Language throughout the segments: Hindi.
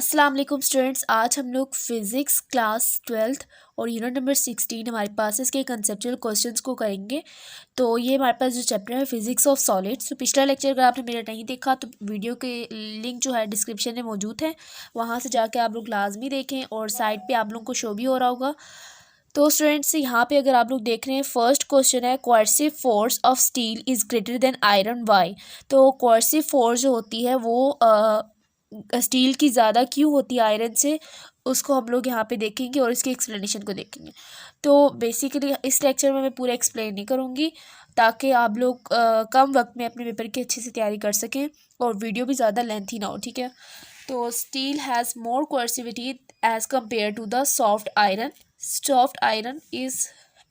अस्सलाम वालेकुम स्टूडेंट्स। आज हम लोग फिज़िक्स क्लास 12th और यूनिट नंबर 16 हमारे पास इसके कंसेप्चुअल क्वेश्चंस को करेंगे। तो ये हमारे पास जो चैप्टर है फिज़िक्स ऑफ सॉलिड्स। तो पिछला लेक्चर अगर आपने मेरा नहीं देखा तो वीडियो के लिंक जो है डिस्क्रिप्शन में मौजूद है, वहाँ से जाके आप लोग लाजमी देखें और साइड पे आप लोगों को शो भी हो रहा होगा। तो स्टूडेंट्स यहाँ पे अगर आप लोग देख रहे हैं, फर्स्ट क्वेश्चन है coercive force of steel is greater than iron why. तो कोएर्सिव फोर्स जो होती है वो स्टील की ज़्यादा क्यों होती है आयरन से, उसको हम लोग यहाँ पे देखेंगे और इसके एक्सप्लेनेशन को देखेंगे। तो बेसिकली इस लेक्चर में मैं पूरा एक्सप्लेन नहीं करूँगी ताकि आप लोग कम वक्त में अपने पेपर की अच्छे से तैयारी कर सकें और वीडियो भी ज़्यादा लेंथी ना हो, ठीक है। तो steel has more coercivity as compare to the soft iron. Soft iron is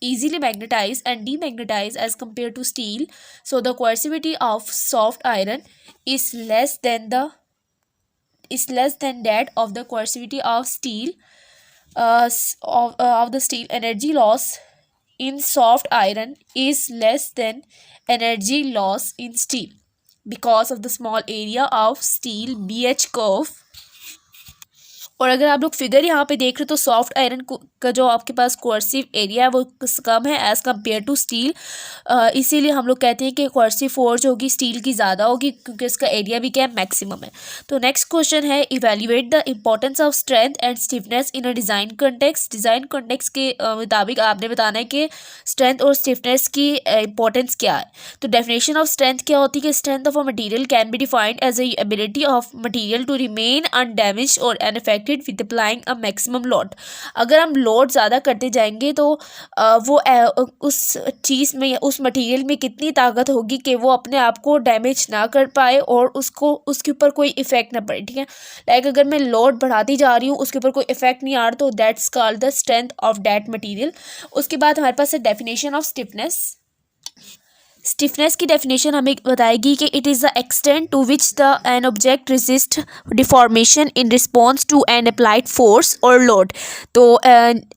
easily magnetized and demagnetized as compared to steel, so the coercivity of soft iron is less than that of the coercivity of steel. Of the steel, energy loss in soft iron is less than energy loss in steel because of the small area of steel BH curve. और अगर आप लोग फिगर यहाँ पे देख रहे हो तो सॉफ्ट आयरन का जो आपके पास कोर्सिव एरिया है वो कम है एज़ कम्पेयर टू स्टील। इसीलिए हम लोग कहते हैं कि कोर्सिव फोर्स होगी स्टील की ज़्यादा होगी क्योंकि इसका एरिया भी क्या है, मैक्सिमम है। तो नेक्स्ट क्वेश्चन है evaluate the importance of strength and stiffness in a design context. Design context के मुताबिक आपने बताना है कि स्ट्रेंथ और स्टिफनेस की इंपॉर्टेंस क्या है। तो डेफिनेशन ऑफ स्ट्रेंथ क्या होती है कि strength of a material can be defined as a ability of material to remain undamaged और unaffected with applying a maximum load. अगर हम लोड ज़्यादा करते जाएंगे तो वो उस चीज़ में, उस मटेरियल में कितनी ताकत होगी कि वो अपने आप को डैमेज ना कर पाए और उसको उसके ऊपर कोई इफेक्ट ना पड़े, ठीक है। लाइक अगर मैं लोड बढ़ाती जा रही हूँ उसके ऊपर कोई इफेक्ट नहीं आ रहा तो that's called the strength of that material. उसके बाद हमारे पास है डेफिनेशन ऑफ स्टिफनेस। स्टिफनेस की डेफिनेशन हमें बताएगी कि it is the extent to which the an object resist deformation in response to an applied force और लोड। तो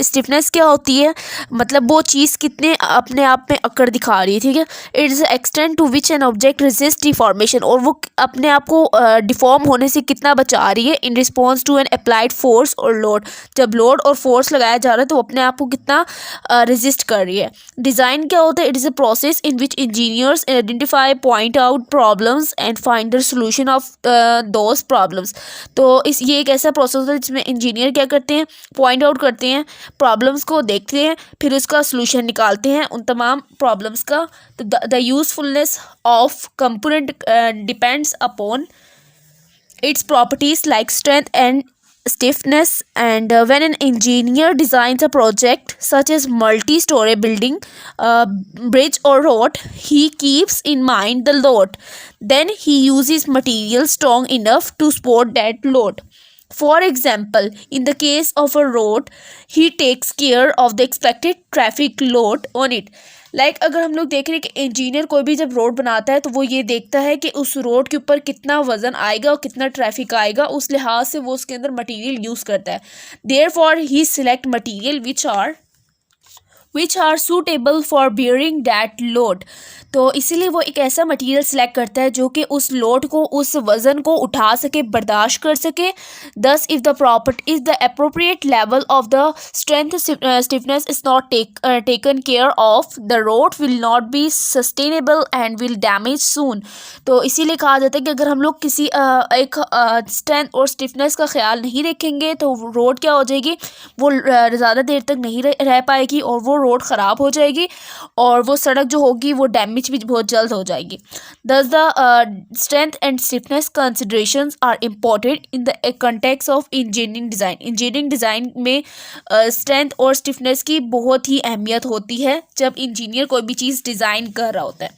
स्टिफनेस क्या होती है, मतलब वो चीज़ कितने अपने आप में अकड़ दिखा रही है, ठीक है। It is the extent to which an object resist deformation, और वो अपने आप को डिफॉर्म होने से कितना बचा रही है in response to an applied force और लोड। जब लोड और फोर्स लगाया जा रहा है तो अपने आप को कितना रेजिस्ट कर रही है। डिज़ाइन क्या होता है, it is a process in which engineers identify, point out problems and find the solution of those problems। तो ये एक ऐसा प्रोसेस है जिसमें इंजीनियर क्या करते हैं, पॉइंट आउट करते हैं, प्रॉब्लम्स को देखते हैं, फिर उसका सोल्यूशन निकालते हैं उन तमाम प्रॉब्लम्स का। तो the usefulness of component depends upon its properties like strength and stiffness, and when an engineer designs a project such as multi-story building, bridge or road, he keeps in mind the load. Then he uses material strong enough to support that load. For example, in the case of a road, he takes care of the expected traffic load on it. अगर हम लोग देख रहे हैं कि इंजीनियर कोई भी जब रोड बनाता है तो वो ये देखता है कि उस रोड के ऊपर कितना वजन आएगा और कितना ट्रैफिक आएगा, उस लिहाज से वो उसके अंदर मटेरियल यूज़ करता है। Therefore he select material which are suitable for bearing that load. तो इसीलिए वो एक ऐसा मटेरियल सेलेक्ट करता है जो कि उस लोड को, उस वज़न को उठा सके, बर्दाश्त कर सके। Thus if the property is the appropriate level of the strength stiffness is not taken care of, the road will not be sustainable and will damage soon. तो इसीलिए कहा जाता है कि अगर हम लोग किसी एक स्ट्रेंथ और स्टिफनेस का ख्याल नहीं रखेंगे तो रोड क्या हो जाएगी, वो ज़्यादा देर तक नहीं रह पाएगी और वो रोड ख़राब हो जाएगी और वो सड़क जो होगी वो डैमेज भी बहुत जल्द हो जाएगी। Thus the strength and stiffness considerations are important in the context of engineering design. Engineering design में स्ट्रेंथ और स्टिफनेस की बहुत ही अहमियत होती है जब इंजीनियर कोई भी चीज़ डिज़ाइन कर रहा होता है।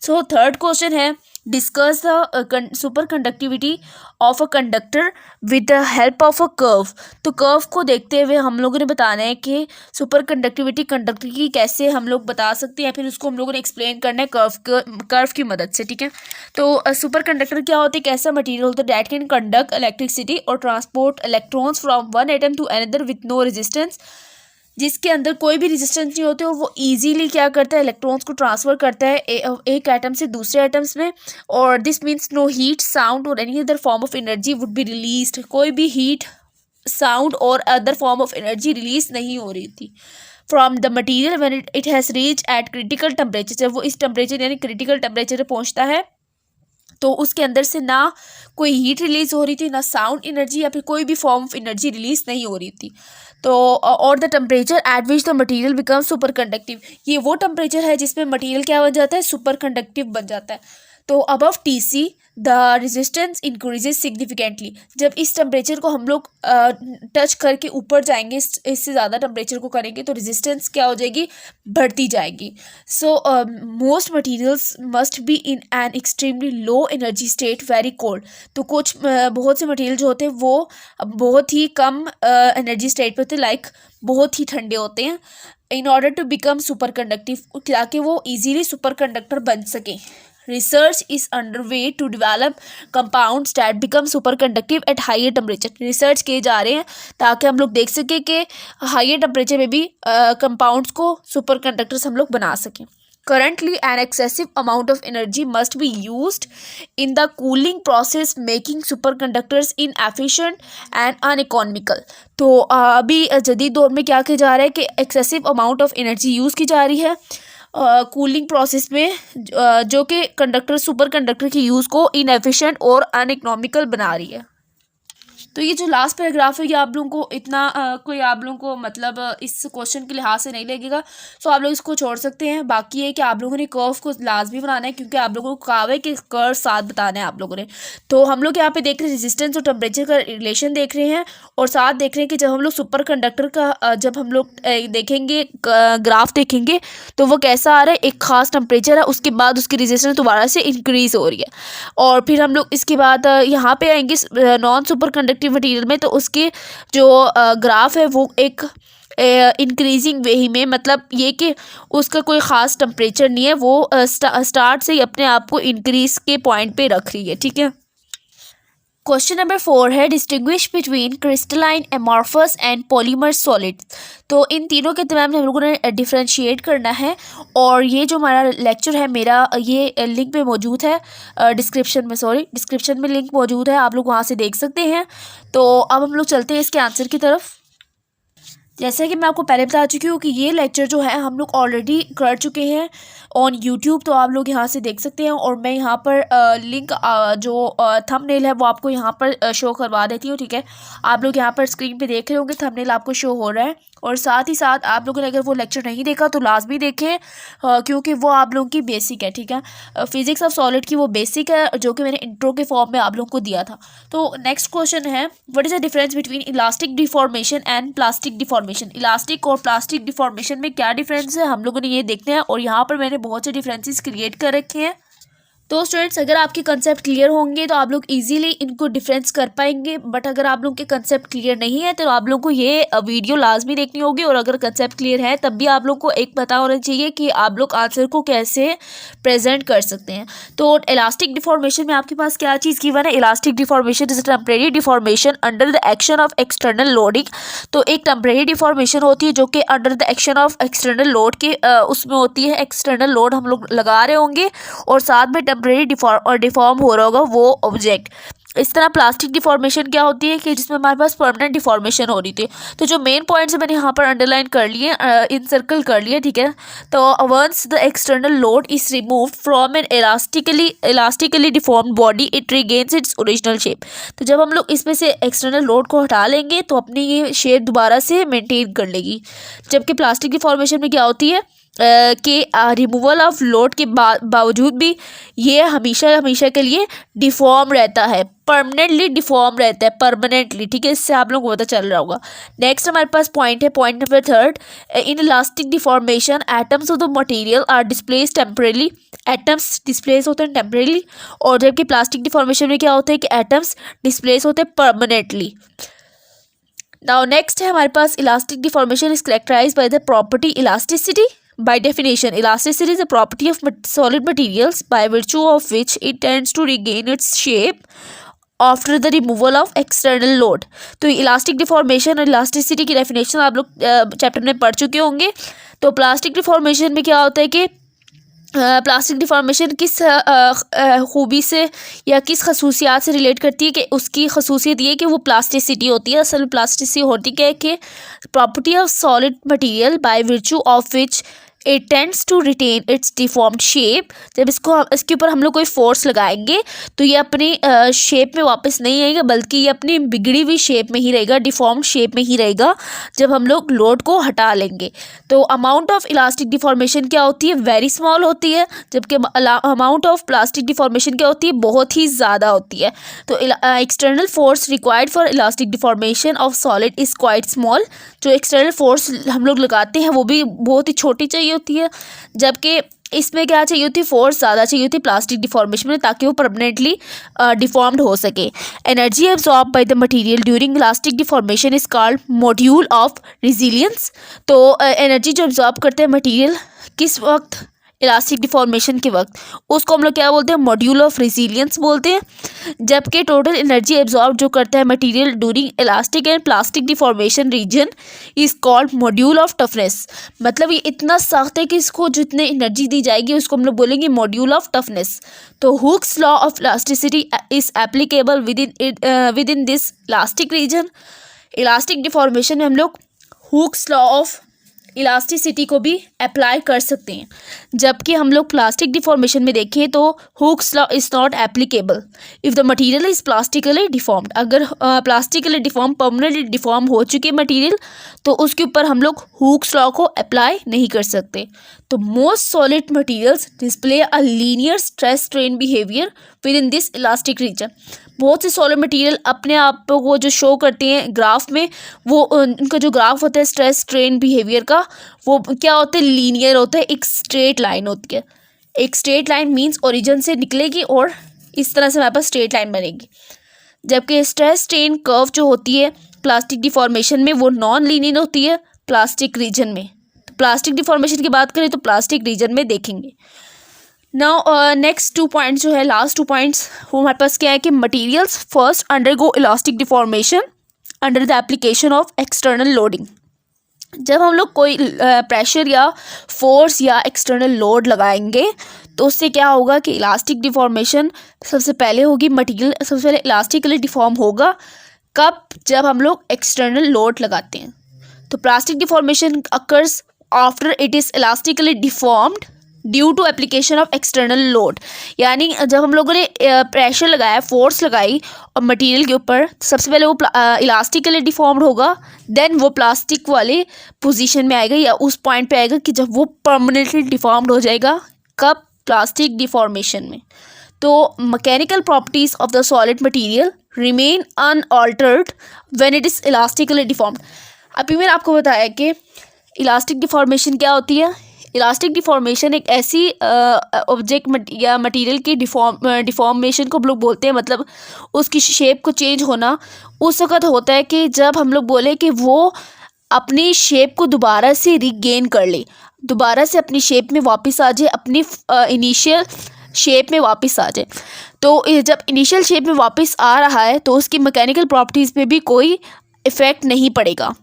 सो थर्ड क्वेश्चन है discuss the super conductivity of a conductor with the help of a curve. तो कर्व को देखते हुए हम लोगों ने बताना है कि सुपर कंडक्टिविटी कंडक्टर की कैसे हम लोग बता सकते हैं, फिर उसको हम लोगों ने एक्सप्लेन करना है कर्व की मदद से, ठीक है। तो सुपर कंडक्टर क्या होता है, एक ऐसा मटीरियल होता है दैट कैन कंडक्ट इलेक्ट्रिसिटी और transport electrons from one atom to another with no resistance. जिसके अंदर कोई भी रेजिस्टेंस नहीं होते और वो इजीली क्या करता है, इलेक्ट्रॉन्स को ट्रांसफ़र करता है एक एटम से दूसरे एटम्स में। और this means no heat, sound और any other form of energy would be released. कोई भी हीट, साउंड और other form of energy release नहीं हो रही थी from the material when it has reach at critical temperature. जब वो इस टेम्परेचर यानी क्रिटिकल टेम्परेचर पे पहुंचता है तो उसके अंदर से ना कोई हीट रिलीज हो रही थी, ना साउंड एनर्जी या फिर कोई भी फॉर्म ऑफ एनर्जी रिलीज नहीं हो रही थी। तो और the temperature at which the material become super conductive, ये वो टेम्परेचर है जिसमें मटेरियल क्या बन जाता है, सुपर कंडक्टिव बन जाता है। तो above TC the resistance increases significantly. जब इस टेम्परेचर को हम लोग टच करके ऊपर जाएंगे, इससे ज़्यादा टेम्परेचर को करेंगे तो रेजिस्टेंस क्या हो जाएगी, बढ़ती जाएगी। So most materials must be in an extremely low energy state very cold. तो कुछ बहुत से मटेरियल जो होते हैं वो बहुत ही कम एनर्जी स्टेट पर होते हैं, लाइक बहुत ही ठंडे होते हैं, in order to become superconductive, ताकि वो इजीली सुपर कंडक्टर बन सकें। Research is underway to develop compounds that become superconductive at higher temperature। Research किए जा रहे हैं ताकि हम लोग देख सकें कि हाइयर टेम्परेचर में भी कंपाउंड्स को सुपर कंडक्टर्स हम लोग बना सकें। Currently an excessive amount of energy must be used in the cooling process making superconductors inefficient and uneconomical। तो अभी जदीद दौर में क्या किया जा रहा है कि excessive amount of energy use की जा रही है कूलिंग प्रोसेस में, जो कि कंडक्टर सुपर कंडक्टर के यूज़ को इनएफिशिएंट और अनइकोनॉमिकल बना रही है। तो ये जो लास्ट पैराग्राफ है ये आप लोगों को इतना कोई आप लोगों को मतलब इस क्वेश्चन के लिहाज से नहीं लगेगा, सो आप लोग इसको छोड़ सकते हैं। बाकी है कि आप लोगों ने कर्व को लाजमी बनाना है, क्योंकि आप लोगों को कहा है कि कर्व साथ बताना है आप लोगों ने। तो हम लोग यहाँ पे देख रहे हैं रेजिस्टेंस और टेम्परेचर का रिलेशन देख रहे हैं, और साथ देख रहे हैं कि जब हम लोग सुपर कंडक्टर का जब हम लोग देखेंगे ग्राफ देखेंगे तो वो कैसा आ रहा है, एक ख़ास टेम्परेचर है, उसके बाद उसकी रेजिस्टेंस दोबारा से इंक्रीज़ हो रही है। और फिर हम लोग इसके बाद यहाँ पे आएंगे नॉन सुपर कंडक्टिव मटेरियल में, तो उसके जो ग्राफ है वो एक इंक्रीजिंग वे ही में, मतलब ये कि उसका कोई ख़ास टेम्परेचर नहीं है, वो स्टार्ट से ही अपने आप को इंक्रीज के पॉइंट पे रख रही है। ठीक है। क्वेश्चन नंबर 4 है distinguish between crystalline, amorphous and polymer solids. तो इन तीनों के दरम्यान हम लोगों ने डिफ्रेंशिएट करना है, और ये जो हमारा लेक्चर है मेरा ये लिंक में मौजूद है डिस्क्रिप्शन में लिंक मौजूद है, आप लोग वहाँ से देख सकते हैं। तो अब हम लोग चलते हैं इसके आंसर की तरफ। जैसा कि मैं आपको पहले बता चुकी हूँ कि ये लेक्चर जो है हम लोग ऑलरेडी कर चुके हैं ऑन यूट्यूब, तो आप लोग यहाँ से देख सकते हैं। और मैं यहाँ पर लिंक जो थंबनेल है वो आपको यहाँ पर शो करवा देती हूँ। ठीक है, आप लोग यहाँ पर स्क्रीन पे देख रहे होंगे, थंबनेल आपको शो हो रहा है। और साथ ही साथ आप लोगों ने अगर वो लेक्चर नहीं देखा तो लाजमी देखें, क्योंकि वो आप लोगों की बेसिक है। ठीक है, फिजिक्स ऑफ सॉलिड की वो बेसिक है जो कि मैंने इंट्रो के फॉर्म में आप लोगों को दिया था। तो नेक्स्ट क्वेश्चन है what is the difference between elastic deformation and plastic deformation. Elastic और प्लास्टिक डिफॉर्मेशन में क्या डिफरेंस है हम लोगों ने ये देखना है, और यहाँ पर मैंने बहुत से डिफरेंसेस क्रिएट कर रखे हैं। तो स्टूडेंट्स अगर आपके कंसेप्ट क्लियर होंगे तो आप लोग इजीली इनको डिफरेंस कर पाएंगे, बट अगर आप लोगों के कंसेप्ट क्लियर नहीं है तो आप लोगों को ये वीडियो लाजमी देखनी होगी। और अगर कंसेप्ट क्लियर है तब भी आप लोग को एक पता होना चाहिए कि आप लोग आंसर को कैसे प्रेजेंट कर सकते हैं। तो इलास्टिक डिफॉर्मेशन में आपके पास क्या चीज़ की वन है, elastic deformation is a temporary deformation under the action of external loading. तो एक टेम्परेरी डिफॉर्मेशन होती है जो कि under the action of external load के उसमें होती है, एक्सटर्नल लोड हम लोग लगा रहे होंगे और साथ में टेम्परेरी डिफॉर्म हो रहा होगा वो ऑब्जेक्ट। इस तरह प्लास्टिक डिफॉर्मेशन क्या होती है कि जिसमें हमारे पास परमानेंट डिफॉर्मेशन हो रही थी। तो जो मेन पॉइंट्स मैंने यहाँ पर अंडरलाइन कर लिए, इन सर्कल कर लिए। ठीक है, तो once the external load is removed from an elastically deformed body it regains its original shape. तो जब हम लोग इसमें से एक्सटर्नल लोड को हटा लेंगे तो अपनी ये शेप दोबारा से मेंटेन कर लेगी। जबकि प्लास्टिक डिफॉर्मेशन में क्या होती है कि रिमूवल ऑफ लोड के बावजूद भी ये हमेशा के लिए डिफॉर्म रहता है, परमानेंटली डिफॉर्म रहता है, परमानेंटली। ठीक है, इससे आप लोगों को पता चल रहा होगा। नेक्स्ट हमारे पास पॉइंट है, point number 3, in elastic deformation atoms of the material are displace temporarily. Atoms displace होते हैं टेम्परेली, और जबकि प्लास्टिक डिफॉर्मेशन में क्या होता है कि एटम्स डिस्प्लेस होते हैं परमानेंटली। नाउ नेक्स्ट है हमारे पास elastic deformation is characterized by the property elasticity. By definition, elasticity is a property of solid materials by virtue of which it tends to regain its shape after the removal of external load. तो इलास्टिक डिफॉर्मेशन और इलास्टिसिटी की डेफिनेशन आप लोग चैप्टर में पढ़ चुके होंगे। तो प्लास्टिक डिफॉर्मेशन में क्या होता है कि प्लास्टिक डिफॉर्मेशन किस खूबी से या किस खसूसियात से रिलेट करती है कि उसकी खसूसियत ये कि वो प्लास्टिसिटी होती है। असल में प्लास्टिसिटी होती क्या है कि property of solid material by virtue of which it tends to retain its deformed shape. जब इसके ऊपर हम लोग कोई फोर्स लगाएंगे तो ये अपनी शेप में वापस नहीं आएगा, बल्कि ये अपनी बिगड़ी हुई शेप में ही रहेगा, डिफॉर्म्ड शेप में ही रहेगा जब हम लोग लोड को हटा लेंगे। तो अमाउंट ऑफ इलास्टिक डिफॉर्मेशन क्या होती है, वेरी स्मॉल होती है, जबकि अमाउंट ऑफ प्लास्टिक डिफॉर्मेशन क्या होती है, बहुत ही ज़्यादा होती है। तो external force required for elastic deformation of solid is quite small. जो एक्सटर्नल फोर्स हम लोग लगाते हैं वो भी बहुत ही छोटी चाहिए होती है, जबकि इसमें क्या चाहिए होती है, फोर्स ज़्यादा चाहिए होती है प्लास्टिक डिफॉर्मेशन में, ताकि वो परमानेंटली डिफॉर्म्ड हो सके। Energy absorb by the material during elastic deformation is called modulus of resilience. तो एनर्जी जो एब्जॉर्ब करते हैं मटेरियल किस वक्त, इलास्टिक डिफॉर्मेशन के वक्त, उसको हम लोग क्या बोलते हैं, मॉड्यूल ऑफ रेजिलियंस बोलते हैं। जबकि टोटल एनर्जी एब्जॉर्ब जो करता है material during elastic and plastic deformation region is called modulus of toughness. मतलब ये इतना सख्त है कि इसको जितने एनर्जी दी जाएगी उसको हम लोग बोलेंगे मॉड्यूल ऑफ टफनेस। तो Hooke's law of elasticity is applicable within this elastic region. Elastic deformation में हम लोग हुक्स लॉ ऑफ इलास्टिसिटी को भी अप्लाई कर सकते हैं, जबकि हम लोग प्लास्टिक डिफॉर्मेशन में देखें तो Hooke's law is not applicable if the material is plastically deformed. अगर प्लास्टिकली डिफॉर्म, परमानेंटली डिफॉर्म हो चुके मटेरियल तो उसके ऊपर हम लोग हुक्स लॉ को अप्लाई नहीं कर सकते। तो most solid materials display a linear stress strain behaviour within this elastic region. बहुत से सॉलिड मटेरियल अपने आप को जो शो करते हैं ग्राफ में, वो उनका जो ग्राफ होता है स्ट्रेस स्ट्रेन बिहेवियर का, वो क्या होता है, लीनियर होता है, एक स्ट्रेट लाइन होती है। एक स्ट्रेट लाइन मींस ओरिजिन से निकलेगी और इस तरह से हमारे पास स्ट्रेट लाइन बनेगी। जबकि स्ट्रेस स्ट्रेन कर्व जो होती है प्लास्टिक डिफॉर्मेशन में वो नॉन लीनियर होती है प्लास्टिक रीजन में। तो प्लास्टिक डिफॉर्मेशन की बात करें तो प्लास्टिक रीजन में देखेंगे। नाउ नेक्स्ट 2 पॉइंट्स जो है, लास्ट 2 पॉइंट्स, वो हमारे पास क्या है कि materials first undergo elastic deformation under the application of external loading. जब हम लोग कोई प्रेशर या फोर्स या एक्सटर्नल लोड लगाएंगे तो उससे क्या होगा कि इलास्टिक डिफॉर्मेशन सबसे पहले होगी, मटेरियल सबसे पहले इलास्टिकली डिफॉर्म होगा। कब? जब हम लोग एक्सटर्नल लोड लगाते हैं। तो plastic deformation occurs after it is elastically deformed due to application of external load. यानी जब हम लोगों ने प्रेशर लगाया, फोर्स लगाई और मटेरियल के ऊपर, सबसे पहले वो इलास्टिकली डिफॉर्म्ड होगा, देन वो प्लास्टिक वाले पोजीशन में आएगा या उस पॉइंट पे आएगा कि जब वो परमानेंटली डिफॉर्म्ड हो जाएगा। कब? प्लास्टिक डिफॉर्मेशन में। तो mechanical properties of the solid material remain unaltered when it is elastically deformed. अभी मैंने आपको बताया कि इलास्टिक डिफॉर्मेशन क्या होती है। इलास्टिक डिफॉर्मेशन एक ऐसी ऑब्जेक्ट या मटेरियल की डिफॉर्मेशन को हम लोग बोलते हैं, मतलब उसकी शेप को चेंज होना उस वक़्त होता है कि जब हम लोग बोले कि वो अपनी शेप को दोबारा से रिगेन कर ले, दोबारा से अपनी शेप में वापस आ जाए, अपनी इनिशियल शेप में वापस आ जाए। तो जब इनिशियल शेप में वापस आ रहा है तो उसकी मैकेनिकल प्रॉपर्टीज़ पे भी कोई इफ़ेक्ट नहीं पड़ेगा।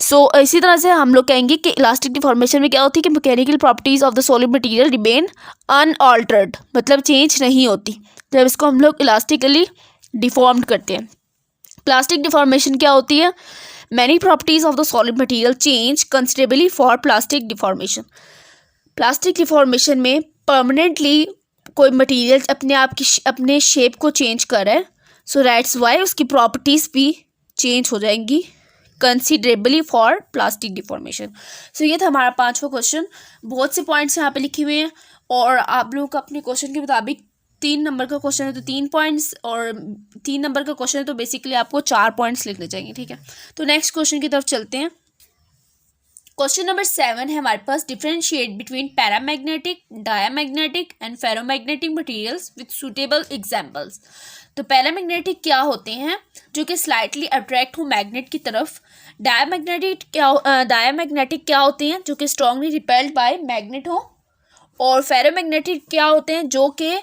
सो इसी तरह से हम लोग कहेंगे कि इलास्टिक डिफॉर्मेशन में क्या होती है कि mechanical properties of the solid material remain unaltered, मतलब चेंज नहीं होती जब इसको हम लोग इलास्टिकली डिफॉर्म्ड करते हैं। प्लास्टिक डिफॉर्मेशन क्या होती है? Many properties of the solid material change considerably for plastic deformation. Plastic deformation में परमानेंटली कोई मटेरियल अपने शेप को चेंज कर रहा है, सो दैट्स वाई उसकी प्रॉपर्टीज़ भी चेंज हो जाएंगी कंसिडरेबली फॉर प्लास्टिक डिफॉर्मेशन। सो ये था हमारा 5वां क्वेश्चन। बहुत से पॉइंट्स यहाँ पे लिखे हुए हैं और आप लोगों का अपने क्वेश्चन के मुताबिक 3 नंबर का क्वेश्चन है तो 3 पॉइंट्स, और 3 नंबर का क्वेश्चन है तो बेसिकली आपको 4 पॉइंट्स लिखने चाहिए, ठीक है। तो नेक्स्ट क्वेश्चन की तरफ चलते हैं। क्वेश्चन नंबर 7 है हमारे पास, differentiate between paramagnetic, diamagnetic and ferromagnetic materials with suitable examples. तो पैरामैग्नेटिक क्या होते हैं? जो कि स्लाइटली अट्रैक्ट हो मैग्नेट की तरफ। डायामैग्नेटिक क्या होते हैं? जो कि स्ट्रांगली रिपेल्ड बाय मैग्नेट हो। और फेरोमैग्नेटिक क्या होते हैं? जो कि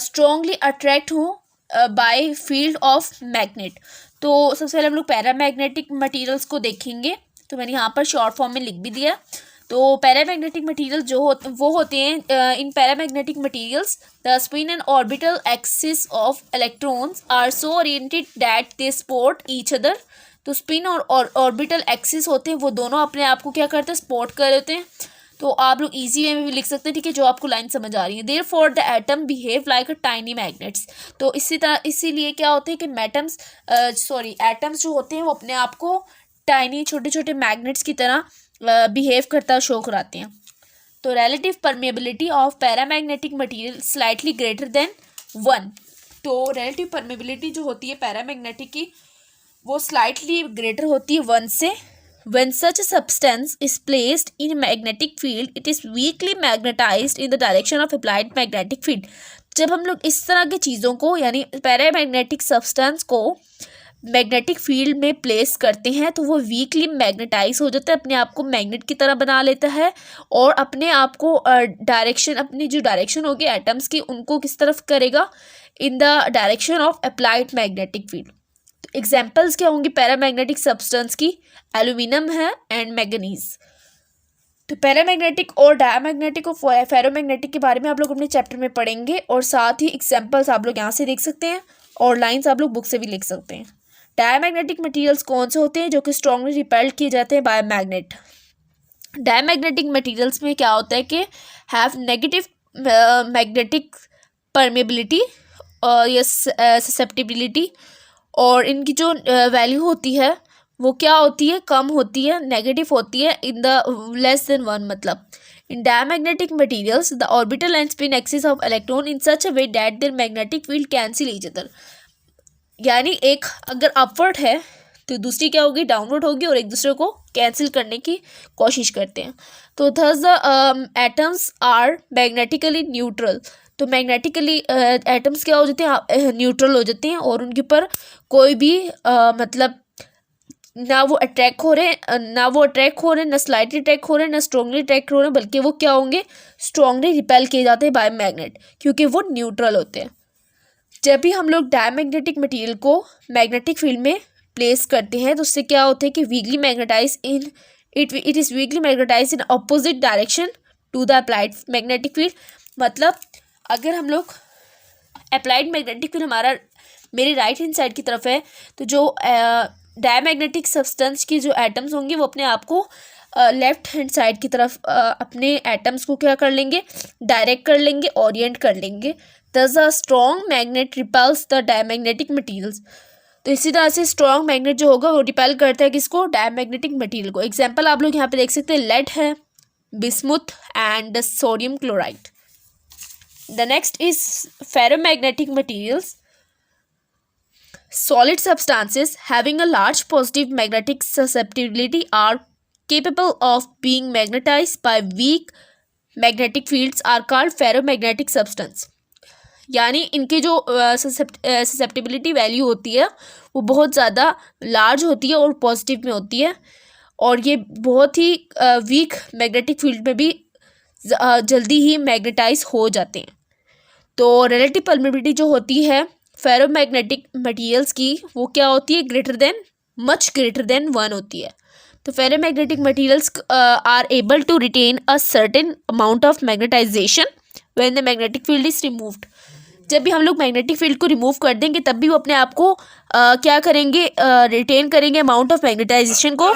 स्ट्रांगली अट्रैक्ट हो बाय फील्ड ऑफ मैग्नेट। तो सबसे पहले हम लोग पैरामैग्नेटिक मटेरियल्स को देखेंगे। तो मैंने यहाँ पर शॉर्ट फॉर्म में लिख भी दिया। तो पैरामैग्नेटिक मटेरियल वो होते हैं, in paramagnetic materials the spin and orbital axis of electrons are so oriented that they support each other. तो स्पिन और ऑर्बिटल एक्सिस होते हैं, वो दोनों अपने आप को क्या करते हैं, सपोर्ट कर देते हैं। तो आप लोग इजी वे में भी लिख सकते हैं, ठीक है, जो आपको लाइन समझ आ रही है। Therefore the atom behave like a tiny magnets. तो इसी तरह इसीलिए क्या होते हैं कि एटम्स जो होते हैं वो अपने आप को टाइनी छोटे छोटे मैग्नेट्स की तरह बिहेव करता शो कराते हैं। तो relative permeability of paramagnetic material slightly greater than 1। तो रिलेटिव परमेबिलिटी जो होती है पैरामैग्नेटिक की वो स्लाइटली ग्रेटर होती है 1 से। When such a substance is placed in a magnetic field, it is weakly magnetized in the direction of applied magnetic field. जब हम लोग इस तरह की चीज़ों को यानी पैरामैग्नेटिक सब्सटेंस को मैग्नेटिक फील्ड में प्लेस करते हैं तो वो वीकली मैग्नेटाइज हो जाता है, अपने आप को मैग्नेट की तरह बना लेता है और अपने आप को अपनी जो डायरेक्शन होगी एटम्स की उनको किस तरफ करेगा, इन the direction of applied magnetic field. Examples क्या होंगी पैरामैग्नेटिक सब्सटेंस की, एल्यूमिनियम है एंड मैग्नीज। तो पैरामैग्नेटिक और डायमैग्नेटिक और फेरोमैग्नेटिक के बारे में आप लोग अपने चैप्टर में पढ़ेंगे और साथ ही एग्जाम्पल्स आप लोग यहाँ से देख सकते हैं और लाइंस आप लोग बुक से भी लिख सकते हैं। डायमैग्नेटिक मटेरियल्स कौन से होते हैं, जो कि स्ट्रांगली रिपेल्ड किए जाते हैं बाय मैग्नेट। डायमैग्नेटिक मटेरियल्स में क्या होता है कि हैव नेगेटिव मैग्नेटिक परमेबिलिटी या ससेप्टिबिलिटी, और इनकी जो वैल्यू होती है वो क्या होती है, कम होती है, नेगेटिव होती है इन द लेस देन 1। मतलब in diamagnetic materials the orbital and spin axis of electron in such a way that their magnetic field cancel each other. यानी एक अगर अपवर्ड है तो दूसरी क्या होगी, डाउनवर्ड होगी, और एक दूसरे को कैंसिल करने की कोशिश करते हैं। तो thus the atoms are magnetically neutral. तो मैग्नेटिकली एटम्स क्या हो जाते हैं, न्यूट्रल हो जाते हैं और उनके ऊपर कोई भी मतलब ना वो अट्रैक्ट हो रहे ना स्लाइटली अट्रैक्ट हो रहे ना स्ट्रांगली अट्रैक्ट हो रहे, बल्कि वो क्या होंगे, स्ट्रांगली रिपेल किए जाते हैं बाय मैग्नेट, क्योंकि वो न्यूट्रल होते हैं। जब भी हम लोग डायमैग्नेटिक मटेरियल को मैग्नेटिक फील्ड में प्लेस करते हैं तो उससे क्या होता है कि weakly magnetized in it is weakly magnetized in opposite direction to the applied magnetic field. मतलब अगर हम लोग अप्लाइड मैग्नेटिक फील्ड हमारा मेरे राइट हैंड साइड की तरफ है तो जो डायमैग्नेटिक सब्सटेंस की जो एटम्स होंगे वो अपने आप को लेफ्ट हैंड साइड की तरफ अपने एटम्स को क्या कर लेंगे, डायरेक्ट कर लेंगे, ओरिएंट कर लेंगे। Thus a strong magnet repels the diamagnetic materials. तो इसी तरह से स्ट्रॉन्ग मैग्नेट जो होगा वो रिपेल करता है किसको, डायमैग्नेटिक मटीरियल को। एग्जाम्पल आप लोग यहाँ पे देख सकते हैं, लेड है, bismuth and sodium chloride. The next is ferromagnetic materials. Solid substances having a large positive magnetic susceptibility are capable of being magnetized by weak magnetic fields are called ferromagnetic substance। यानी इनकी जो ससेप्टिबिलिटी वैल्यू होती है वो बहुत ज़्यादा लार्ज होती है और पॉजिटिव में होती है, और ये बहुत ही वीक मैग्नेटिक फील्ड में भी जल्दी ही मैग्नेटाइज हो जाते हैं। तो रिलेटिव परमेबिलिटी जो होती है फेरोमैग्नेटिक मटेरियल्स की वो क्या होती है, मच ग्रेटर देन 1 होती है। तो ferromagnetic materials are able to retain a certain amount of magnetization when the magnetic field is removed. जब भी हम लोग मैग्नेटिक फील्ड को रिमूव कर देंगे तब भी वो अपने आप को क्या करेंगे, रिटेन करेंगे अमाउंट ऑफ मैग्नेटाइजेशन को।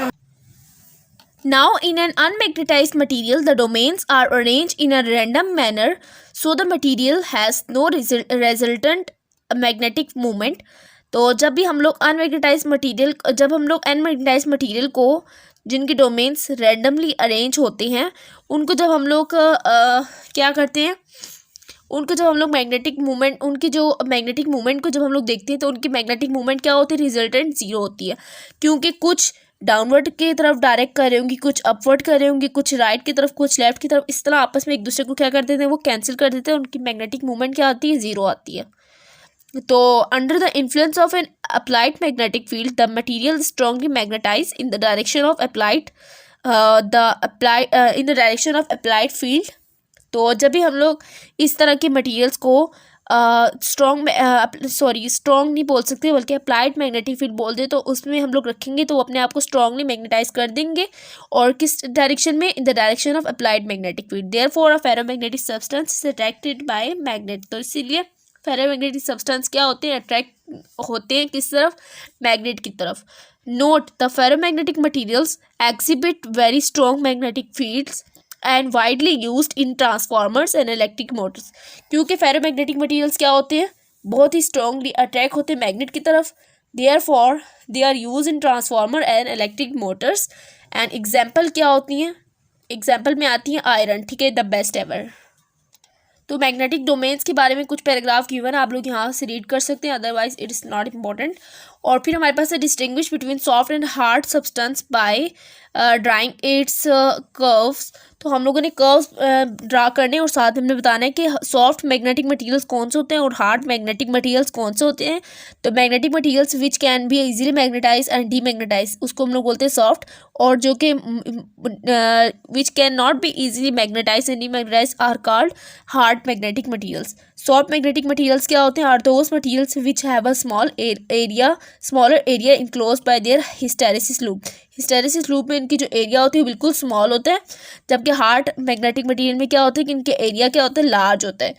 Now in an unmagnetized material the domains are arranged in a random manner so the material has no resultant magnetic movement. तो जब भी हम लोग अनमैग्नेटाइज्ड मटेरियल को जिनके डोमेन्स रैंडमली अरेंज होते हैं उनको जब हम लोग क्या करते हैं, उनको जब हम लोग मैग्नेटिक मूवमेंट को जब हम लोग देखते हैं तो उनकी मैग्नेटिक मूवमेंट क्या होती है, रिजल्टेंट 0 होती है, क्योंकि कुछ डाउनवर्ड की तरफ डायरेक्ट कर रहे होंगी, कुछ अपवर्ड कर रहे होंगी, कुछ राइट की तरफ, कुछ लेफ्ट की तरफ, इस तरह आपस में एक दूसरे को क्या कर देते हैं, वो कैंसिल कर देते हैं, उनकी मैग्नेटिक मूवमेंट क्या आती है, 0 आती है। तो under the influence of an applied magnetic field the material strongly magnetized in the direction of applied field. तो जब भी हम लोग इस तरह के मटेरियल्स को स्ट्रॉन्ग नहीं बोल सकते बल्कि अप्लाइड मैग्नेटिक फील्ड बोल दे तो उसमें हम लोग रखेंगे तो वो अपने आप को स्ट्रांगली मैग्नेटाइज कर देंगे। और किस डायरेक्शन में? इन the direction of applied magnetic field. Therefore a ferromagnetic substance is attracted by magnet. तो इसीलिए फेरोमैग्नेटिक सब्सटेंस क्या होते हैं? अट्रैक्ट होते हैं किस तरफ? मैग्नेट की तरफ। Note the ferromagnetic materials exhibit very strong magnetic fields and widely used in transformers and electric Motors. क्योंकि फेरोमैग्नेटिक मटेरियल्स क्या होते हैं? बहुत ही स्ट्रांगली अट्रैक्ट होते हैं मैग्नेट की तरफ। Therefore they are used in transformer and electric motors. And example क्या होती हैं? एग्जाम्पल में आती हैं आयरन, ठीक है, द बेस्ट एवर। तो मैग्नेटिक डोमेन्स के बारे में कुछ पैराग्राफ गिवन है, आप लोग यहाँ से रीड कर सकते हैं, otherwise it is not important. और फिर हमारे पास है distinguish between soft and hard substance by drawing it's curves. तो हम लोगों ने कर्व्स ड्रा करने और साथ हमने बताना है कि सॉफ्ट मैग्नेटिक मटेरियल्स कौन से होते हैं और हार्ड मैग्नेटिक मटेरियल्स कौन से होते हैं। तो magnetic materials which can be easily magnetized and demagnetized उसको हम लोग बोलते हैं सॉफ्ट, और जो कि which can not be easily magnetized and demagnetized are called hard magnetic materials. Soft magnetic materials क्या होते हैं? Are those materials which have a smaller area enclosed by their hysteresis loop. Hysteresis loop में इनकी जो एरिया होती है बिल्कुल स्मॉल होता है, जबकि हार्ड मैग्नेटिक मटेरियल में क्या होता है कि इनके एरिया क्या होता है? लार्ज होता है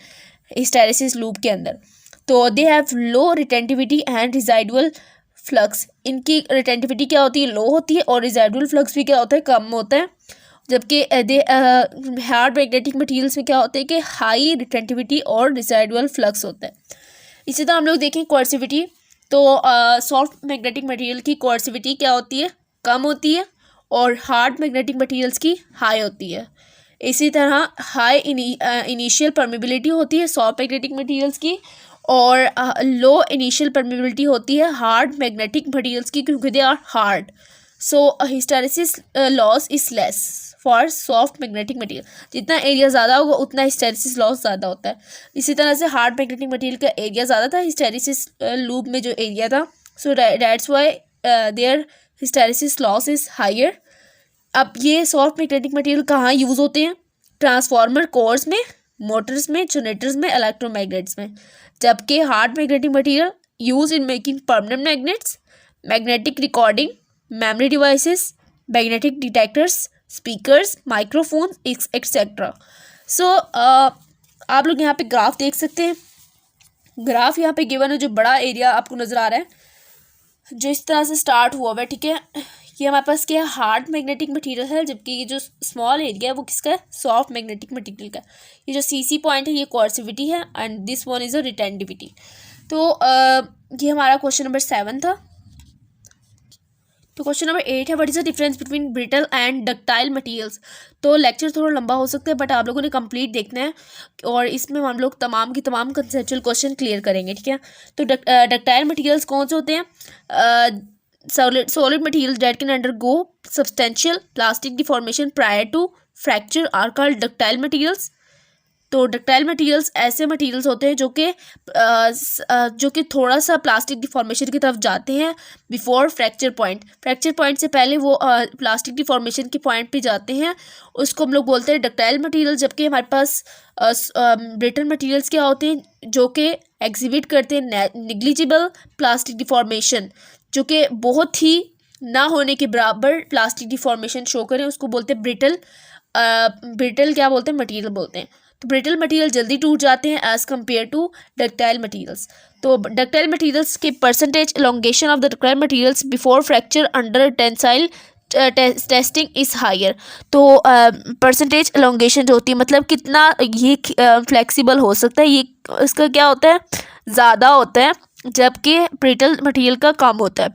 हिस्टेरेसिस लूप के अंदर। तो they have low retentivity and residual flux. इनकी रिटेंटिविटी क्या होती है? लो होती है, और रिजाइडुअल फ्लक्स भी क्या होता है? कम होता है। जबकि हार्ड मैग्नेटिक मटेरियल्स में क्या होता है कि हाई रिटेंटिविटी और रिजाइडुअल फ्लक्स होता है। इसी तरह हम लोग देखें कोर्सिविटी, तो सॉफ्ट मैग्नेटिक मटेरियल की कोर्सिविटी क्या होती है? कम होती है, और हार्ड मैग्नेटिक मटेरियल्स की हाई होती है। इसी तरह हाई इनिशियल परमेबिलिटी होती है सॉफ्ट मैग्नेटिक मटेरियल्स की, और लो इनिशियल परमेबिलिटी होती है हार्ड मैग्नेटिक मटेरियल्स की, क्योंकि they are hard. So hysteresis loss is less for soft magnetic material. जितना एरिया ज़्यादा होगा उतना हिस्टेरेसिस लॉस ज़्यादा होता है। इसी तरह से हार्ड मैग्नेटिक मटेरियल का एरिया ज़्यादा था, हिस्टेरेसिस लूप में जो एरिया था, so that's why their hysteresis loss is higher. अब ये सॉफ्ट मैग्नेटिक मटेरियल कहाँ यूज़ होते हैं? ट्रांसफार्मर कोर्स में, मोटर्स में, जनरेटर्स में, इलेक्ट्रोमैग्नेट्स में। जबकि hard magnetic material use in making permanent magnets, magnetic recording, memory devices, magnetic detectors, speakers, microphone etcetera. So आप लोग यहाँ पे ग्राफ देख सकते हैं। ग्राफ यहाँ पे गिवन है, जो बड़ा एरिया आपको नज़र आ रहा है जो इस तरह से स्टार्ट हुआ हुआ है, ठीक है, ये हमारे पास क्या है? हार्ड मैग्नेटिक मटेरियल है, जबकि ये जो स्मॉल एरिया है वो किसका है? सॉफ्ट मैग्नेटिक मटेरियल का। ये जो CC पॉइंट है ये कोर्सिविटी है, and this one is a retentivity. तो ये हमारा क्वेश्चन नंबर 7 था। तो क्वेश्चन नंबर 8 है, what is the difference between brittle and ductile materials. तो लेक्चर थोड़ा लंबा हो सकता है, बट आप लोगों ने कंप्लीट देखना है, और इसमें हम लोग तमाम की तमाम कंसेप्चुअल क्वेश्चन क्लियर करेंगे, ठीक है। तो डक्टाइल मटेरियल्स कौन से होते हैं? solid materials that can undergo substantial plastic deformation prior to fracture are called ductile materials। तो डक्टाइल मटेरियल्स ऐसे मटेरियल्स होते हैं जो कि थोड़ा सा प्लास्टिक डिफॉर्मेशन की तरफ जाते हैं before fracture point. Fracture point से पहले वो प्लास्टिक डिफॉर्मेशन के पॉइंट पे जाते हैं, उसको हम लोग बोलते हैं डक्टाइल मटेरियल। जबकि हमारे पास ब्रिटल मटेरियल्स क्या होते हैं? जो कि एग्जिबिट करते हैं निग्लिजिबल प्लास्टिक डिफॉर्मेशन, जो कि बहुत ही ना होने के बराबर प्लास्टिक डिफॉर्मेशन शो करें, उसको बोलते हैं ब्रिटल। ब्रिटल क्या बोलते हैं? मटेरियल बोलते हैं। तो ब्रिटल मटेरियल जल्दी टूट जाते हैं as compare to ductile materials. तो डक्टाइल मटेरियल्स के percentage elongation of the ductile materials before fracture under tensile testing is higher. तो परसेंटेज एलोंगेशन जो होती है, मतलब कितना ये फ्लेक्सिबल हो सकता है, ये इसका क्या होता है? ज़्यादा होता है, जबकि ब्रिटल मटेरियल का कम होता है।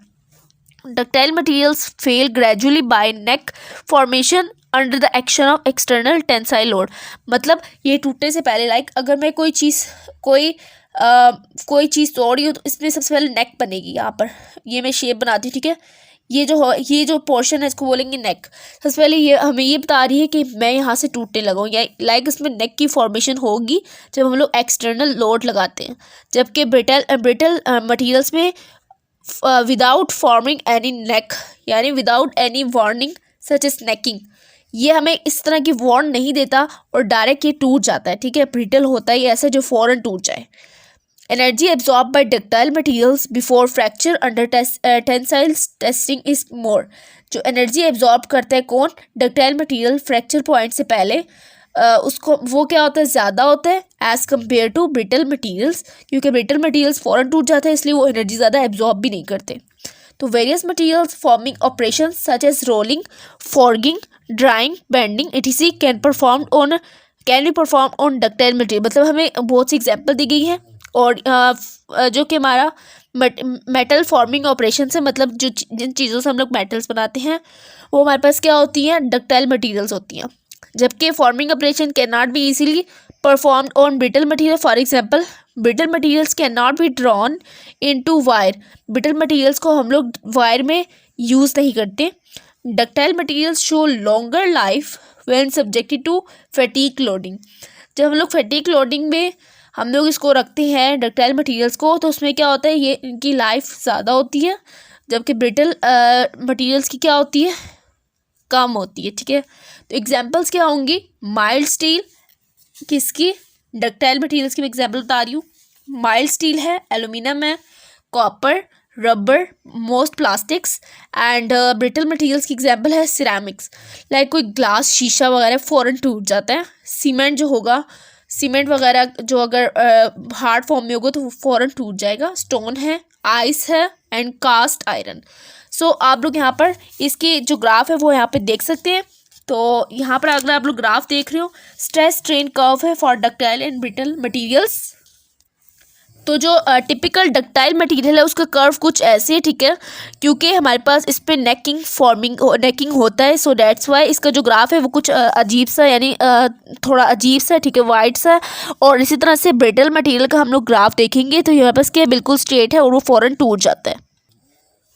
Ductile materials fail gradually by neck formation under the action of external tensile load. मतलब ये टूटने से पहले, लाइक अगर मैं कोई चीज़ तोड़ रही हूँ तो इसमें सबसे पहले नेक बनेगी। यहाँ पर ये मैं शेप बनाती हूँ, ठीक है, ये जो पोर्शन है इसको बोलेंगे नेक। सबसे पहले ये हमें ये बता रही है कि मैं यहाँ से टूटने लगा हूँ, या लाइक इसमें नेक की फॉर्मेशन होगी जब हम लोग एक्सटर्नल लोड लगाते हैं। जबकि ब्रिटल मटेरियल्स में विदाउट फॉर्मिंग एनी नेक, यानी without any warning such as necking, ये हमें इस तरह की वार्न नहीं देता और डायरेक्ट ये टूट जाता है, ठीक है। ब्रिटल होता है ऐसा जो फ़ौरन टूट जाए। Energy absorb by ductile materials before fracture under tensile testing is more. जो एनर्जी एब्जॉर्ब करता है कौन, डक्टाइल मटेरियल फ्रैक्चर पॉइंट से पहले उसको वो क्या होता है, ज़्यादा होता है as compared to brittle materials, क्योंकि ब्रिटल मटेरियल्स फ़ौरन टूट जाते हैं इसलिए वो एनर्जी ज़्यादा एब्जॉर्ब भी नहीं करते। तो various materials forming operation such as rolling, forging, drawing, bending etc can be perform on ductile material. मतलब हमें बहुत सी एग्जांपल दी गई है और जो कि हमारा मेटल फॉर्मिंग ऑपरेशन से मतलब जिन चीज़ों से हम लोग मेटल्स बनाते हैं वो हमारे पास क्या होती हैं, डक्टाइल मटेरियल्स होती हैं। जबकि forming operation can not be easily performed on brittle material. For example brittle materials can not be drawn into wire. Brittle materials को हम लोग वायर में यूज़ नहीं करते। Ductile materials show longer life when subjected to fatigue loading. जब हम लोग फैटीग लोडिंग में हम लोग इसको रखते हैं डक्टाइल मटेरियल्स को, तो उसमें क्या होता है, ये इनकी लाइफ ज़्यादा होती है, जबकि ब्रिटल मटेरियल्स की क्या होती है, कम होती है। ठीक है, तो एग्जांपल्स क्या होंगी, माइल्ड स्टील किसकी, डक्टाइल मटेरियल्स की मैं एग्जांपल बता रही हूँ। माइल्ड स्टील है, एल्यूमिनियम है, copper, rubber, most plastics and brittle materials की एग्जांपल है सिरेमिक्स। लाइक कोई ग्लास शीशा वगैरह फ़ौरन टूट जाता है। सीमेंट जो होगा, सीमेंट वगैरह जो अगर हार्ड फॉर्म में होगा तो वो फ़ौरन टूट जाएगा। स्टोन है, आइस है एंड कास्ट आयरन। सो आप लोग यहाँ पर इसकी जो ग्राफ है वो यहाँ पे देख सकते हैं। तो यहाँ पर अगर आप लोग ग्राफ देख रहे हो, स्ट्रेस स्ट्रेन कर्व है for ductile and brittle materials. तो जो टिपिकल डक्टाइल मटेरियल है उसका कर्व कुछ ऐसे है। ठीक है, क्योंकि हमारे पास इस पर नेकिंग होता है, सो दैट्स वाई इसका जो ग्राफ है वो कुछ अजीब सा, यानी थोड़ा अजीब सा, ठीक है, वाइड सा। और इसी तरह से ब्रिटल मटेरियल का हम लोग ग्राफ देखेंगे तो यहाँ पास क्या बिल्कुल स्ट्रेट है और वो फ़ौरन टूट जाता है।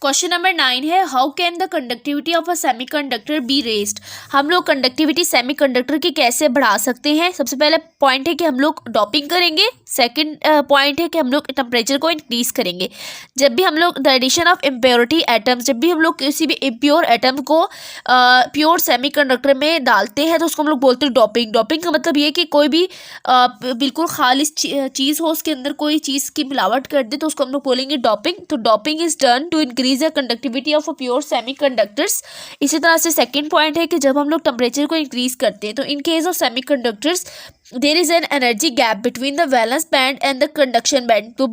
क्वेश्चन नंबर 9 है, how can the conductivity of a semiconductor be raised. हम लोग कंडक्टिविटी सेमीकंडक्टर की कैसे बढ़ा सकते हैं। सबसे पहले पॉइंट है कि हम लोग डोपिंग करेंगे। सेकंड पॉइंट है कि हम लोग टेम्परेचर को इंक्रीज करेंगे। जब भी हम लोग the addition of impurity atoms, जब भी हम लोग किसी भी इम्प्योर एटम को प्योर सेमीकंडक्टर में डालते हैं तो उसको हम लोग बोलते हैं डोपिंग। डोपिंग का मतलब ये कि कोई भी बिल्कुल खालिस चीज़ हो, उसके अंदर कोई चीज़ की मिलावट कर दे तो उसको हम लोग बोलेंगे डोपिंग। तो doping is done to increase the conductivity of a pure semiconductors. इसी तरह से सेकंड पॉइंट है कि जब हम लोग टेम्परेचर को इंक्रीज करते हैं तो in case of semiconductors there is an energy gap between the valence band and the conduction band. तो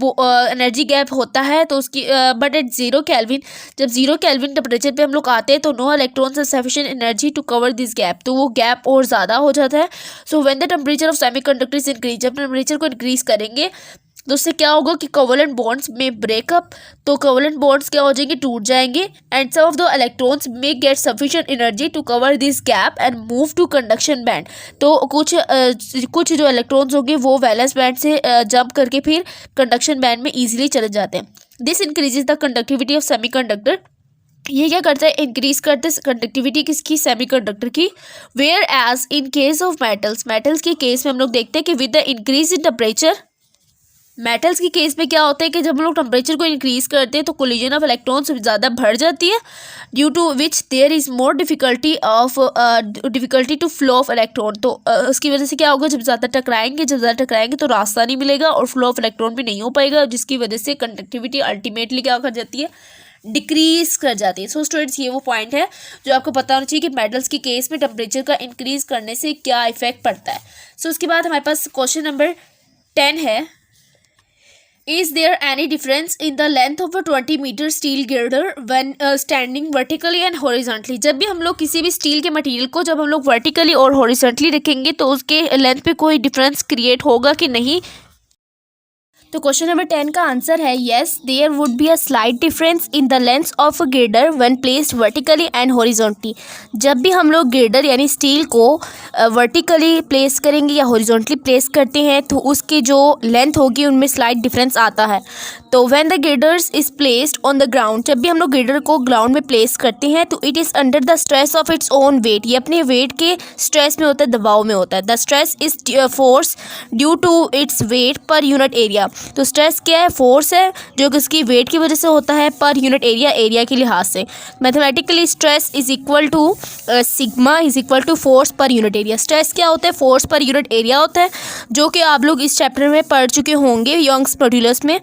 एनर्जी गैप होता है तो उसकी बट एट 0 केल्विन, जब 0 केल्विन टेम्परेचर पे हम लोग आते हैं तो no electrons have sufficient energy to cover this gap, तो वो गैप और ज़्यादा हो जाता है। So when the temperature of semiconductors increase, जब टेम्परेचर को इंक्रीज करेंगे तो उससे क्या होगा कि कोवेलेंट बॉन्ड्स में ब्रेकअप, तो कोवेलेंट बॉन्ड्स क्या हो जाएंगे, टूट जाएंगे and some of the electrons may get sufficient energy to cover this gap and move to conduction band. तो कुछ जो इलेक्ट्रॉन्स होंगे वो वैलेंस बैंड से जंप करके फिर कंडक्शन बैंड में ईजिली चले जाते हैं। This increases the conductivity of semiconductor. ये क्या करता है, इंक्रीज करते कंडक्टिविटी किसकी, सेमीकंडक्टर की। Whereas in case of metals के केस में हम लोग देखते हैं कि with the increase in temperature, metals की केस में क्या होता है कि जब हम लोग टेम्परेचर को इंक्रीज करते हैं तो कोलिजन ऑफ इलेक्ट्रॉन्स ज़्यादा बढ़ जाती है, due to which there is more difficulty to flow of electron. तो उसकी वजह से क्या होगा, जब ज़्यादा टकराएंगे तो रास्ता नहीं मिलेगा और फ्लो ऑफ इलेक्ट्रॉन भी नहीं हो पाएगा, जिसकी वजह से कंडक्टिविटी अल्टीमेटली क्या कर जाती है, डिक्रीज कर जाती है। सो स्टूडेंट्स ये वो पॉइंट है जो आपको पता होना चाहिए कि मेटल्स की केस में टेम्परेचर का इंक्रीज करने से क्या इफेक्ट पड़ता है। सो उसके बाद हमारे पास क्वेश्चन नंबर 10 है, Is there any difference in the length of a 20-meter steel girder when standing vertically and horizontally? जब भी हम लोग किसी भी स्टील के मटेरियल को जब हम लोग वर्टिकली और हॉरिजॉन्टली रखेंगे तो उसके लेंथ पे कोई डिफरेंस क्रिएट होगा कि नहीं। तो क्वेश्चन नंबर 10 का आंसर है yes, there would be a slight difference in the length of a girder when placed vertically and horizontally. जब भी हम लोग गिर्डर यानी स्टील को वर्टिकली प्लेस करेंगे या हॉरिजॉन्टली प्लेस करते हैं तो उसकी जो लेंथ होगी उनमें स्लाइट डिफरेंस आता है। तो when the girders is placed on the ground, जब भी हम लोग गिर्डर को ग्राउंड में प्लेस करते हैं तो it is under the stress of its own wait, ये अपने वेट के स्ट्रेस में होता है, दबाव में होता है। The stress is force due to its weight per unit area, तो स्ट्रेस क्या है, फोर्स है जो कि उसकी वेट की वजह से होता है पर यूनिट एरिया, एरिया के लिहाज से। Mathematically stress is equal to sigma is equal to force per unit area. Stress क्या होता है, फोर्स पर यूनिट एरिया होता है, जो कि आप लोग इस चैप्टर में पढ़ चुके होंगे यंग्स मॉड्यूलस में।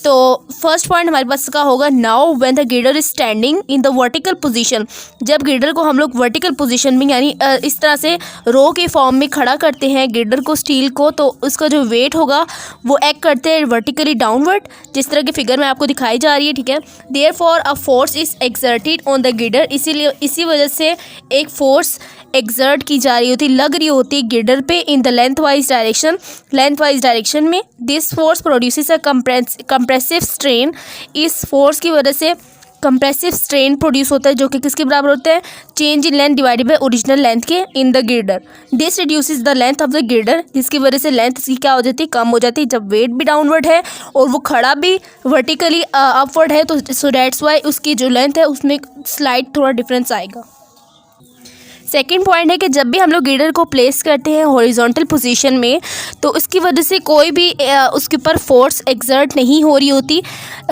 तो फर्स्ट पॉइंट हमारे पास का होगा, now when the girder is standing in the vertical position, जब गिर्डर को हम लोग वर्टिकल पोजीशन में यानी इस तरह से रो के फॉर्म में खड़ा करते हैं गिर्डर को, स्टील को, तो उसका जो वेट होगा वो एक्ट करते हैं वर्टिकली डाउनवर्ड, जिस तरह की फिगर में आपको दिखाई जा रही है, ठीक है। Therefore a force is exerted on the girder, इसीलिए इसी वजह से एक फोर्स एक्सर्ट की जा रही होती, लग रही होती गिर्डर पे in the length wise direction में। This force produces a compressive strain, इस फोर्स की वजह से कंप्रेसिव स्ट्रेन प्रोड्यूस होता है, जो कि किसके बराबर होता है, change in length divided by original length के in the girder. This reduces the length of the girder, जिसकी वजह से लेंथ इसकी क्या हो जाती है, कम हो जाती है, जब वेट भी डाउनवर्ड है और वो खड़ा भी वर्टिकली अपवर्ड है, तो सो दैट्स वाई उसकी जो लेंथ है उसमें स्लाइड थोड़ा डिफरेंस आएगा। सेकेंड पॉइंट है कि जब भी हम लोग गिर्डर को प्लेस करते हैं हॉरिजॉन्टल पोजीशन में, तो उसकी वजह से कोई भी उसके ऊपर फोर्स एक्सर्ट नहीं हो रही होती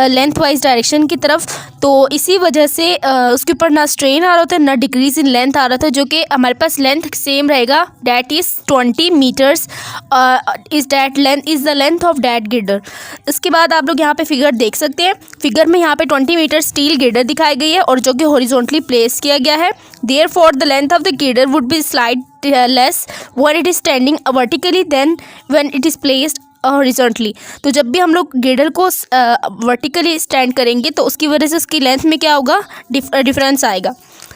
लेंथ वाइज डायरेक्शन की तरफ, तो इसी वजह से उसके ऊपर ना स्ट्रेन आ रहा होता है ना डिक्रीज इन लेंथ आ रहा था, जो कि हमारे पास लेंथ सेम रहेगा, that is 20 meters is that length is the length of that girder. इसके बाद आप लोग यहाँ पे फिगर देख सकते हैं, फिगर में यहाँ पे 20 मीटर स्टील गिर्डर दिखाई गई है और जो कि हॉरिजॉन्टली प्लेस किया गया है। Therefore, the length of the girder would be slightly less when it is standing vertically than when it is placed horizontally. तो जब भी हम लोग गिर्डर को वर्टिकली स्टैंड करेंगे तो उसकी वजह से उसकी लेंथ में क्या होगा, डिफरेंस आएगा।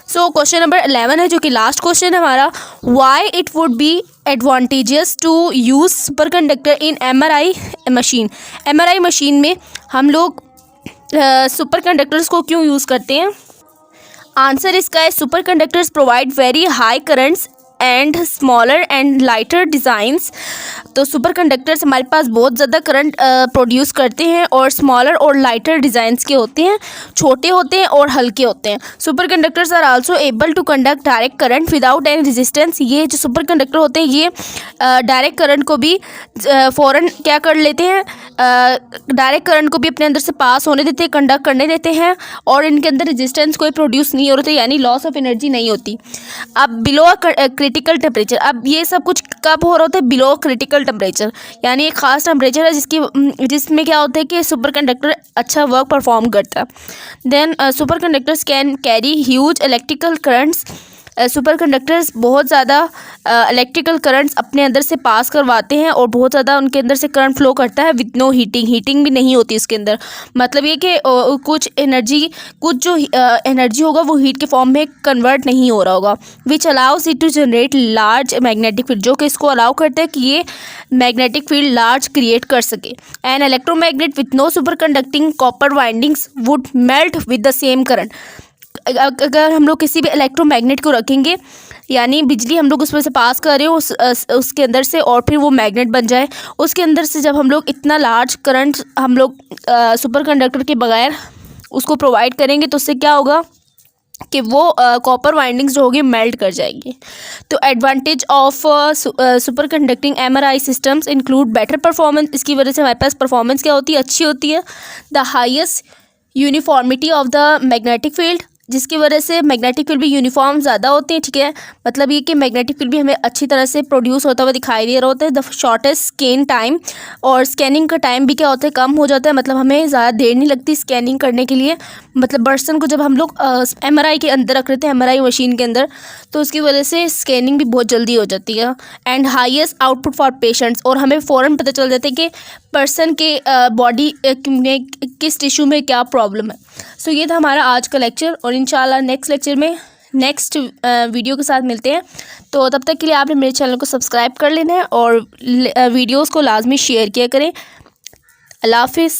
सो क्वेश्चन नंबर 11 है, जो कि लास्ट क्वेश्चन है हमारा, why it would be advantageous to use superconductor in MRI machine. MRI machine में हम लोग सुपर कंडक्टर्स को क्यों यूज़ करते हैं? आंसर इसका है, super conductors provide very high currents and smaller and lighter designs. तो सुपर कंडक्टर्स हमारे पास बहुत ज़्यादा करंट प्रोड्यूस करते हैं और स्मॉलर और लाइटर डिज़ाइंस के होते हैं, छोटे होते हैं और हल्के होते हैं। Superconductors are also able to conduct direct current without any resistance. ये जो सुपर कंडक्टर होते हैं ये डायरेक्ट करंट को भी फ़ौरन क्या कर लेते हैं, डायरेक्ट करंट को भी अपने अंदर से पास होने देते हैं, कंडक्ट करने देते हैं, और इनके अंदर रेजिस्टेंस कोई प्रोड्यूस नहीं हो रही, यानी लॉस ऑफ एनर्जी नहीं होती। अब बिलो क्रिटिकल टेम्परेचर, अब ये सब कुछ कब हो रहा होता है, बिलो क्रिटिकल टेम्परेचर, यानी एक ख़ास टेम्परेचर है जिसमें क्या होता है कि सुपर कंडक्टर अच्छा वर्क परफॉर्म करता है। Then superconductors can carry huge electrical currents. Superconductors बहुत ज़्यादा इलेक्ट्रिकल करंट्स अपने अंदर से पास करवाते हैं और बहुत ज़्यादा उनके अंदर से करंट फ्लो करता है विद नो हीटिंग भी नहीं होती इसके अंदर। मतलब ये कि कुछ जो एनर्जी होगा वो हीट के फॉर्म में कन्वर्ट नहीं हो रहा होगा। Which allows it to generate large magnetic field, जो कि इसको अलाउ करता है कि ये मैग्नेटिक फील्ड लार्ज क्रिएट कर सके। An electromagnet with no superconducting copper windings would melt with the same current. अगर हम लोग किसी भी इलेक्ट्रोमैग्नेट को रखेंगे, यानी बिजली हम लोग उसमें से पास कर रहे हो उसके अंदर से, और फिर वो मैग्नेट बन जाए, उसके अंदर से जब हम लोग इतना लार्ज करंट हम लोग सुपर कंडक्टर के बगैर उसको प्रोवाइड करेंगे तो उससे क्या होगा कि वो कॉपर वाइंडिंग्स जो होगी मेल्ट कर जाएंगी। तो advantage of super conducting MRI systems include better performance, इसकी वजह से हमारे पास परफॉर्मेंस क्या होती है, अच्छी होती है। The highest uniformity of the magnetic field, जिसकी वजह से मैग्नेटिक फील्ड भी यूनिफॉर्म ज़्यादा होते हैं, ठीक है। मतलब ये कि मैग्नेटिक फील्ड भी हमें अच्छी तरह से प्रोड्यूस होता हुआ दिखाई दे रहा होता है। द शॉर्टेस्ट स्कैन टाइम, और स्कैनिंग का टाइम भी क्या होता है, कम हो जाता है, मतलब हमें ज़्यादा देर नहीं लगती स्कैनिंग करने के लिए। मतलब पर्सन को जब हम लोग MRI के अंदर रख रहे थे, MRI मशीन के अंदर, तो उसकी वजह से स्कैनिंग भी बहुत जल्दी हो जाती है। And highest output for patients, और हमें फ़ौरन पता चल जाता है कि पर्सन के बॉडी में किस टिश्यू में क्या प्रॉब्लम है। सो ये था हमारा आज का लेक्चर, और इंशाल्लाह नेक्स्ट लेक्चर में नेक्स्ट वीडियो के साथ मिलते हैं। तो तब तक के लिए आपने मेरे चैनल को सब्सक्राइब कर लेना है और वीडियोस को लाजमी शेयर किया करें। अल्लाह हाफिज़।